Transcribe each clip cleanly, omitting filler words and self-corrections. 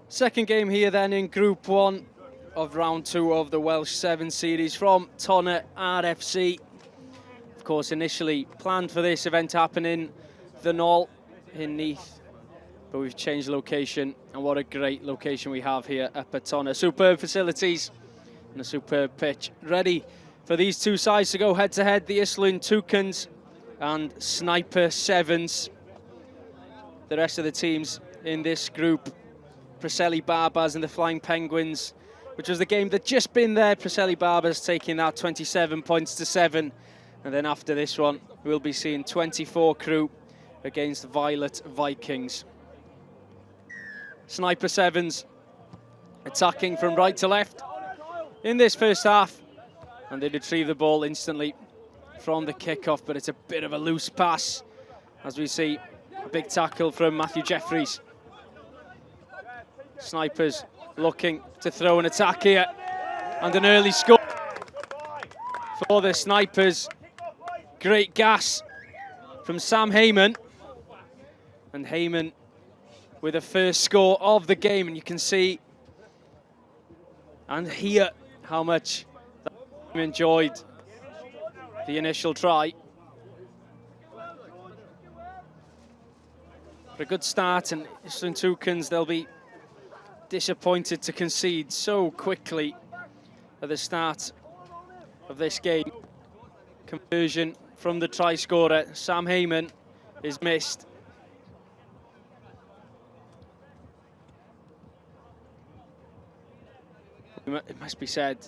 Second game here then in Group 1 of round 2 of the Welsh 7 series from Tonna RFC. Of course, initially planned for this event to happen in the Knoll in Neath, but we've changed location, and what a great location we have here up at Tonna. Superb facilities and a superb pitch. Ready for these two sides to go head to head, the ISLWYN TOUCANS and Sniper Sevens. The rest of the teams in this group, Preseli Barbars and the Flying Penguins, which was the game that just been there. Preseli Barbars taking that 27 points to 7. And then after this one, we'll be seeing 24 crew against Violet Vikings. Sniper Sevens attacking from right to left in this first half. And they retrieve the ball instantly from the kickoff, but it's a bit of a loose pass as we see a big tackle from Matthew Jeffries. Snipers looking to throw an attack here, and an early score for the Snipers. Great gas from Sam Heyman, and Heyman with the first score of the game, and you can see and hear how much the team enjoyed the initial try. For a good start, and ISLWYN TOUCANS, they'll be disappointed to concede so quickly at the start of this game. Conversion from the try scorer, Sam Heyman, is missed. It must be said,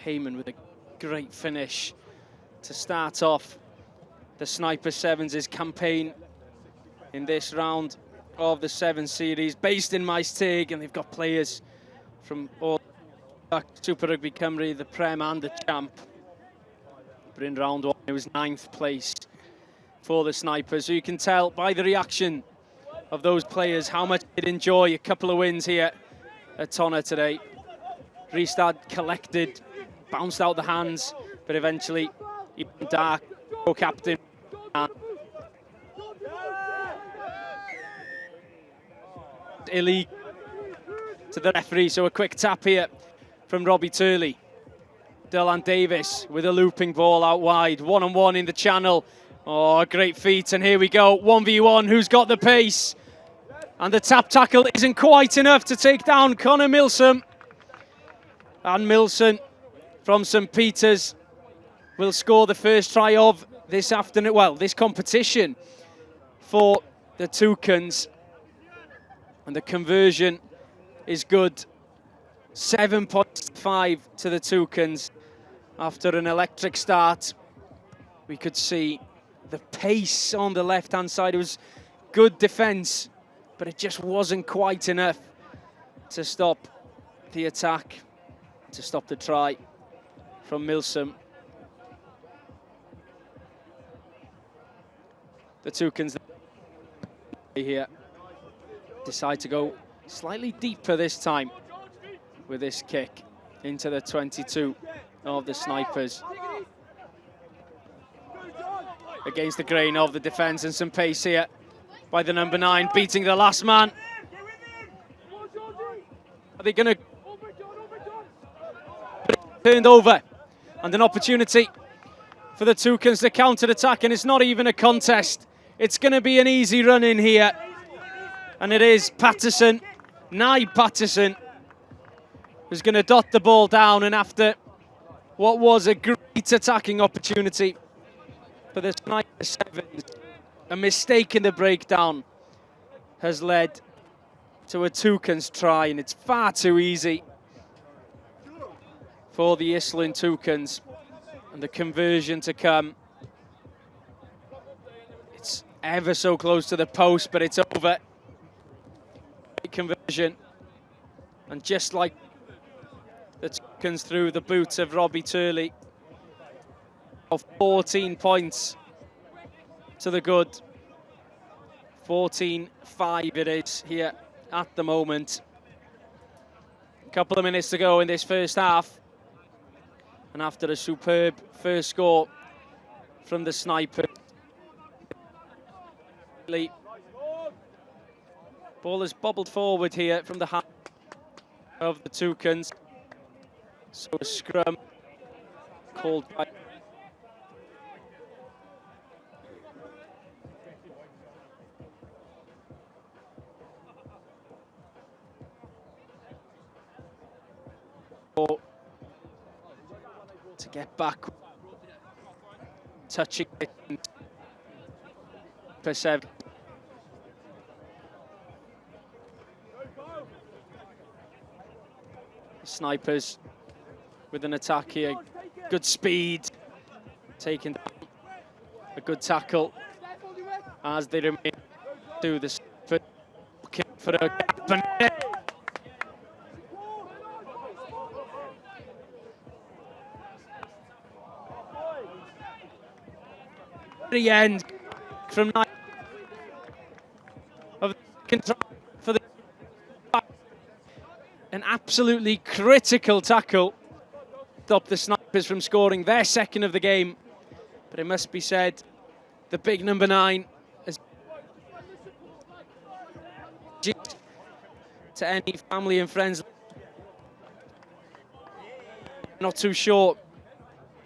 Heyman with a great finish to start off the Sniper Sevens' campaign in this round of the 7 series, based in Maesteg, and they've got players from all Super Rugby Cymru, the Prem and the Champ. But in round 1, it was 9th place for the Snipers. So you can tell by the reaction of those players how much they'd enjoy a couple of wins here at Tonna today. Restad collected, bounced out the hands, but eventually even Dark, co-captain, illegal to the referee. So a quick tap here from Robbie Turley. Dylan Davis with a looping ball out wide, one-on-one in the channel. Oh, great feet, and here we go, 1v1, who's got the pace? And the tap tackle isn't quite enough to take down Connor Milsom. And Milson from St Peters will score the first try of this afternoon, well, this competition for the Toucans. And the conversion is good. 7.5 to the Toucans. After an electric start, we could see the pace on the left-hand side. It was good defence, but it just wasn't quite enough to stop the attack, to stop the try from Milsom. The Toucans here decide to go slightly deeper this time with this kick into the 22 of the Snipers. Against the grain of the defence, and some pace here by the number 9, beating the last man. Are they going to... Turned over, and an opportunity for the Toucans to counter-attack, and it's not even a contest. It's going to be an easy run in here. And it is Patterson, Nye Patterson, who's going to dot the ball down, and after what was a great attacking opportunity for the Sniper Sevens, a mistake in the breakdown has led to a Toucans try, and it's far too easy for the ISLWYN TOUCANS, and the conversion to come. It's ever so close to the post, but it's over. Conversion, and just like the Toucans through the boot of Robbie Turley, of 14 points to the good. 14-5 it is here at the moment. A couple of minutes to go in this first half, and after a superb first score from the Snipers, Ball is bobbled forward here from the half of the Toucans. So a scrum called by to get back, touching per 7. Snipers with an attack here, good speed, taking down a good tackle as they remain to the snipers, looking for a gap and the end from night of control for the an absolutely critical tackle stopped the snipers from scoring their second of the game, but it must be said the big number 9 has to any family and friends. Not too sure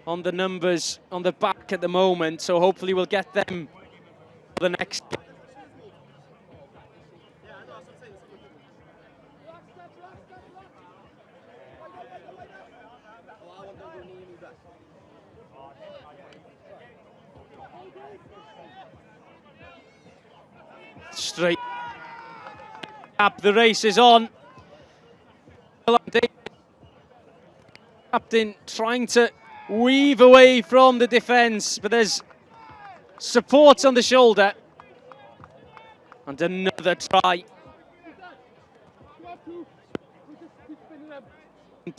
on the numbers on the back at the moment, so hopefully we'll get them for the next game. Straight up, the race is on. Captain trying to weave away from the defence, but there's support on the shoulder. And another try.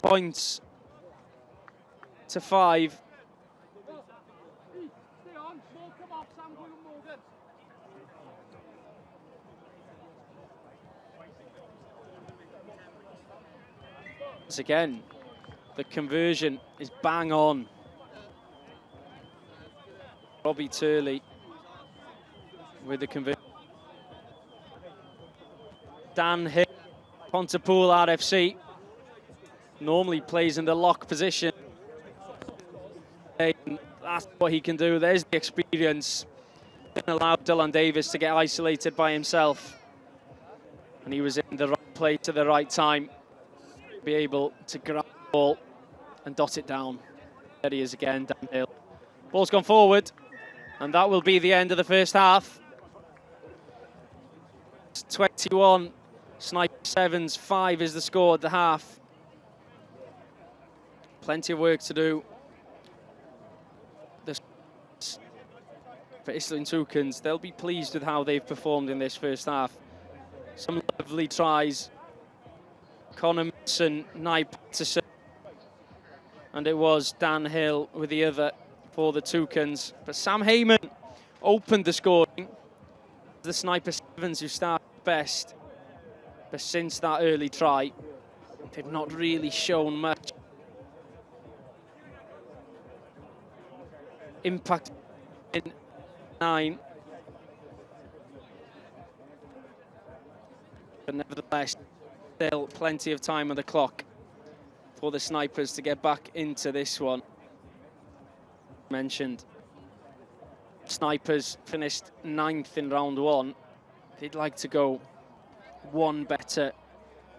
Points to 5. Once again, the conversion is bang on. Robbie Turley with the conversion. Dan Hill, Pontypool RFC, normally plays in the lock position. That's what he can do. There's the experience. Didn't allow Dylan Davis to get isolated by himself. And he was in the right place at the right time. Be able to grab the ball and dot it down. There he is again, Dan Hill. Ball's gone forward, and that will be the end of the first half. It's 21, Sniper 7s, 5 is the score at the half. Plenty of work to do. For ISLWYN Toucans, they'll be pleased with how they've performed in this first half. Some lovely tries. Connor Mason, Nye Patterson, and it was Dan Hill with the other for the Toucans. But Sam Heyman opened the scoring. The Sniper 7s who started best, but since that early try, they've not really shown much impact in 9. But nevertheless, still plenty of time on the clock for the Snipers to get back into this one. Mentioned Snipers finished 9th in round 1. They'd like to go one better.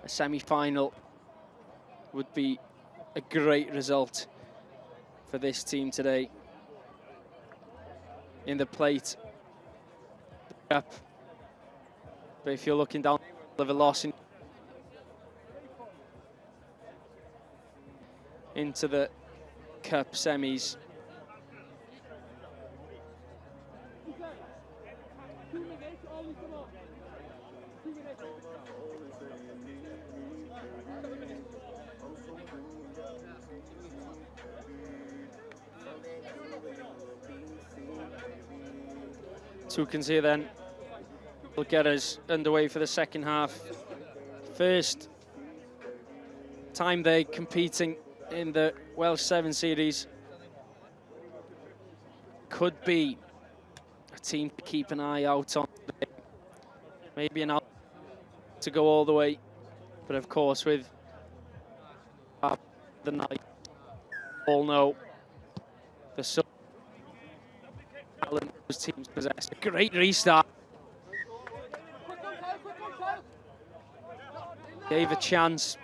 A semi-final would be a great result for this team today. In the plate, up. But if you're looking down of a loss into the cup semis. Toucans here then will get us underway for the second half. First time they're competing in the Welsh 7 series. Could be a team to keep an eye out on today. Maybe an to go all the way. But of course, with the night, all know the talent those teams possess. A great restart. Gave a chance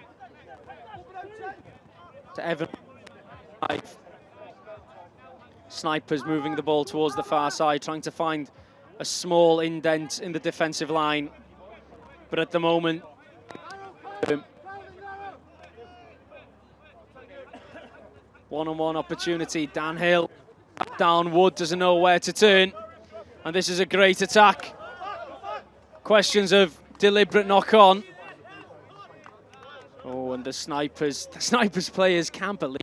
to Evan. Snipers moving the ball towards the far side, trying to find a small indent in the defensive line. But at the moment, one-on-one opportunity. Dan Hill, down Wood, doesn't know where to turn. And this is a great attack. Questions of deliberate knock-on. Oh, and the Snipers players can't believe.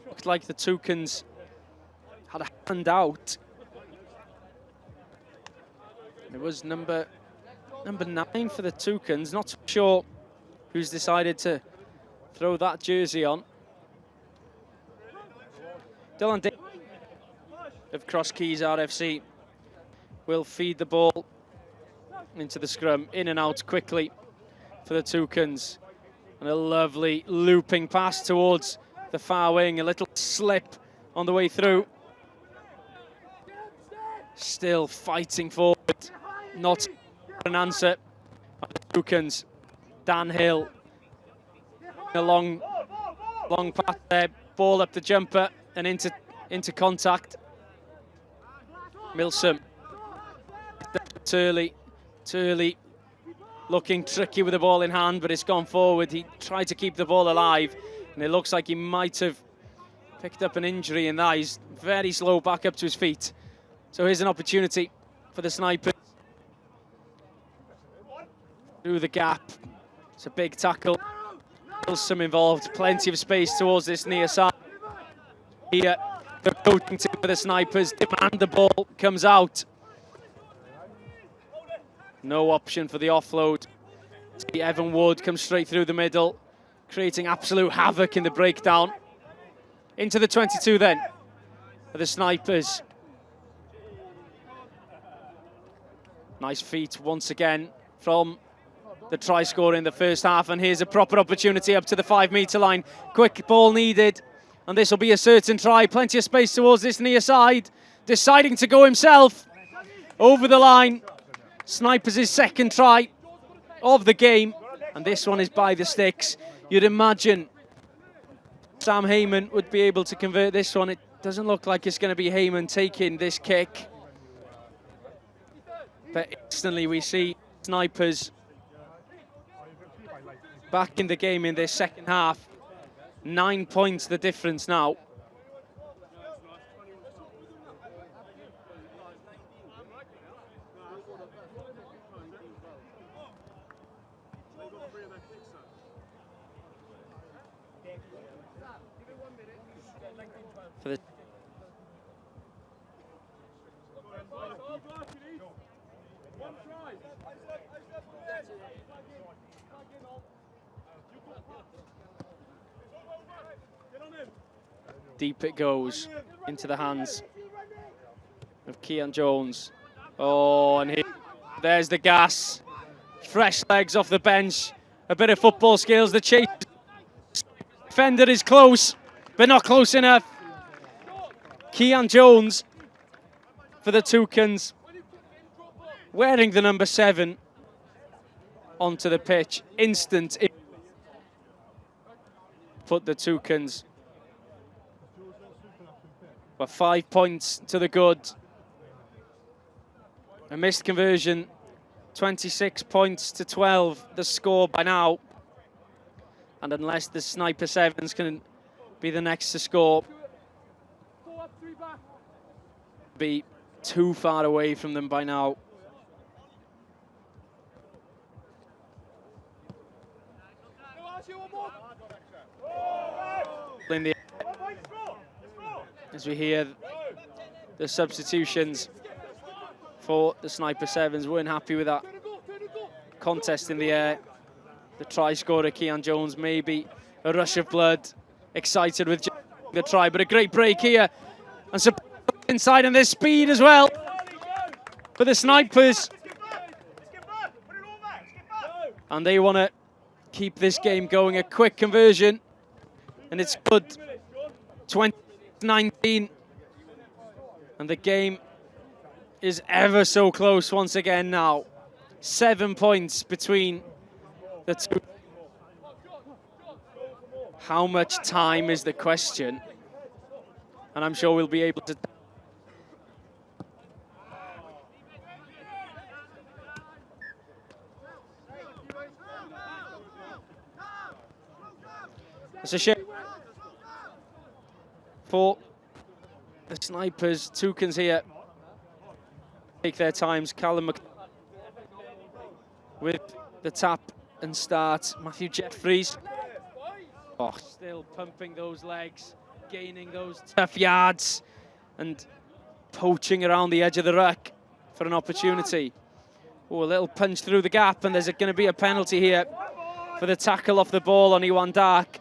Looked like the Toucans had a hand out. It was number 9 for the Toucans. Not so sure who's decided to throw that jersey on. Dylan Dick of Cross Keys RFC will feed the ball into the scrum, in and out quickly for the Toucans. And a lovely looping pass towards the far wing, a little slip on the way through. Still fighting forward, not an answer. The Toucans, Dan Hill, a long pass there, ball up the jumper and into contact. Milsom, Turley looking tricky with the ball in hand, but it's gone forward. He tried to keep the ball alive, and it looks like he might have picked up an injury in that. He's very slow back up to his feet. So here's an opportunity for the Snipers. Through the gap. It's a big tackle. Milsom involved, plenty of space towards this near side. Here, the coaching team for the Snipers demand the ball, comes out. No option for the offload. See Evan Wood comes straight through the middle, creating absolute havoc in the breakdown. Into the 22 then, for the Snipers. Nice feet once again from the try scorer in the first half, and here's a proper opportunity up to the 5-metre line. Quick ball needed, and this will be a certain try. Plenty of space towards this near side. Deciding to go himself over the line. Snipers' second try of the game, and this one is by the sticks. You'd imagine Sam Heyman would be able to convert this one. It doesn't look like it's going to be Heyman taking this kick. But instantly we see Snipers back in the game in this second half. 9 points the difference now. For the deep it goes into the hands of Kean Jones. Oh, and there's the gas. Fresh legs off the bench. A bit of football skills. The chase defender is close, but not close enough. Kean Jones for the Toucans, wearing the number 7 onto the pitch. Instant. Put the Toucans. But 5 points to the good. A missed conversion, 26 points to 12, the score by now. And unless the Sniper Sevens can be the next to score, be too far away from them by now. In the as we hear the substitutions for the Sniper Sevens, weren't happy with that contest in the air. The try scorer, Kean Jones, maybe a rush of blood, excited with the try, but a great break here. And inside, and there's speed as well for the Snipers. and they want to keep this game going. A quick conversion, and it's good. 20-19, and the game is ever so close once again now. 7 points between the two. How much time is the question? And I'm sure we'll be able to. It's a shame for the snipers. Toucans here take their times. Callum with the tap and start. Matthew Jeffries. Oh, still pumping those legs, gaining those tough yards, and poaching around the edge of the ruck for an opportunity. Oh, a little punch through the gap, and there's going to be a penalty here for the tackle off the ball on Iwan Dark.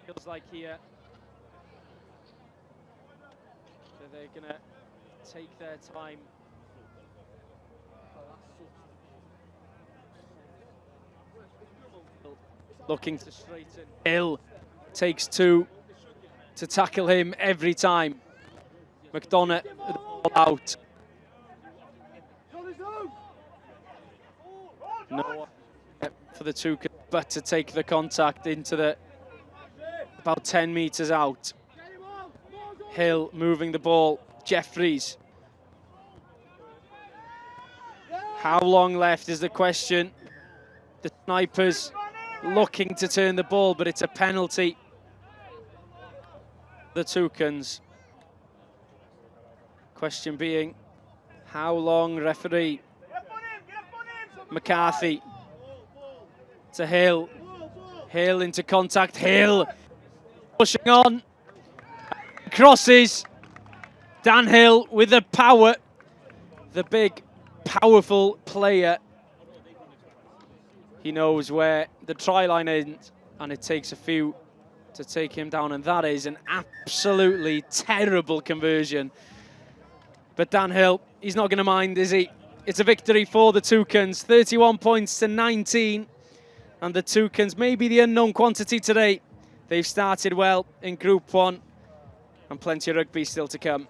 Feels like here that they're going to take their time. Looking to straighten. Hill takes two to tackle him every time. McDonough out. No for the Toucans, but to take the contact into the about 10 meters out. Hill moving the ball. Jeffries. How long left is the question. The snipers looking to turn the ball, but it's a penalty. The Toucans. Question being, how long, referee? McCarthy to Hill. Hill into contact. Hill pushing on. Crosses. Dan Hill with the power. The big, powerful player. He knows where the try line is, and it takes a few to take him down, and that is an absolutely terrible conversion. But Dan Hill, he's not going to mind, is he? It's a victory for the Toucans, 31 points to 19, and the Toucans may be the unknown quantity today. They've started well in Group 1, and plenty of rugby still to come.